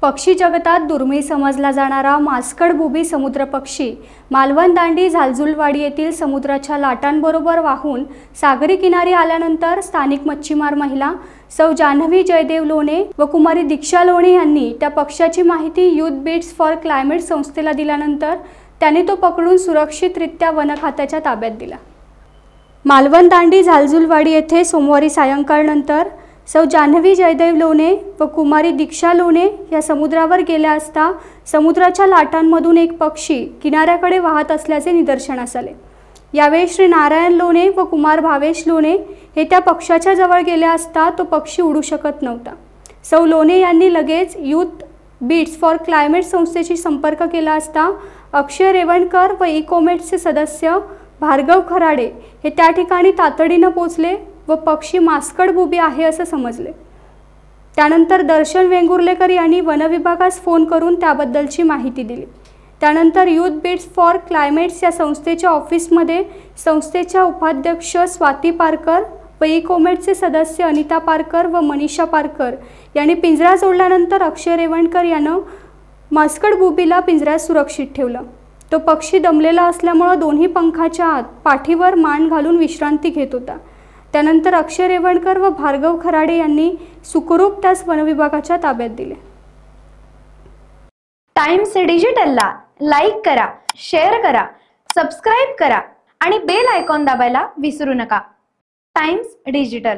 पक्षी जगतात दुर्मिळ समजला जाणारा मास्कड बुबी समुद्र पक्षी मालवण दांडी झालजुलवाडी येथील समुद्राच्या लाटांबरोबर वाहून सागरी किनारी आल्यानंतर स्थानिक मच्छीमार महिला सौ जान्हवी जयदेव लोणे व कुमारी दीक्षा लोणे यांनी त्या पक्षाची माहिती युथ बीट्स फॉर क्लायमेट संस्थेला दिल्यानंतर त्यांनी तो पकडून सुरक्षितरित्या वन खात्याच्या ताब्यात दिला। मालवण दांडी झालजुलवाडी येथे सोमवारी सायंकाळनंतर सौ जान्हवी जयदेव लोणे व कुमारी दीक्षा लोणे या समुद्रावर गेल्या असता समुद्राच्या लाटांमधून एक पक्षी किनाऱ्याकडे वाहत असल्याचे निदर्शनास आले। यावेळी श्री नारायण लोणे व कुमार भावेश लोणे हे त्या पक्षाच्या जवळ गेले असता तो पक्षी उडू शकत नव्हता। सौ लोणे यांनी लगेच युथ बीट्स फॉर क्लायमेट संस्थेशी संपर्क केला असता अक्षय रेवणकर व इकोमेट्सचे सदस्य भार्गव खराडे हे त्या ठिकाणी तातडीने पोहोचले व पक्षी मास्कड बुबी आहे असे समजले। त्यानंतर दर्शन वेंगुर्लेकर यांनी वन विभागास फोन करून त्याबद्दलची माहिती दिली। त्यानंतर युथ बीट्स फॉर क्लायमेट्स या संस्थेच्या ऑफिसमध्ये संस्थेच्या उपाध्यक्ष स्वाती पारकर व इकोमेट्सचे सदस्य अनिता पारकर व मनीषा पारकर यांनी पिंजरा जोडल्यानंतर अक्षय रेवणकर यानं मास्कड बुबीला पिंजऱ्यात सुरक्षित ठेवलं। तो पक्षी दमलेला असल्यामुळे दोन्ही पंखाच्या आत पाठीवर मान घालून विश्रांती घेत होता। त्यानंतर अक्षय रेवणकर व भार्गव खराडे यांनी सुखरूप त्यास वनविभागाच्या ताब्यात दिले। टाइम्स डिजिटलला लाईक करा, शेअर करा, सबस्क्राइब करा आणि बेल आयकॉन दाबायला विसरू नका। Times digital.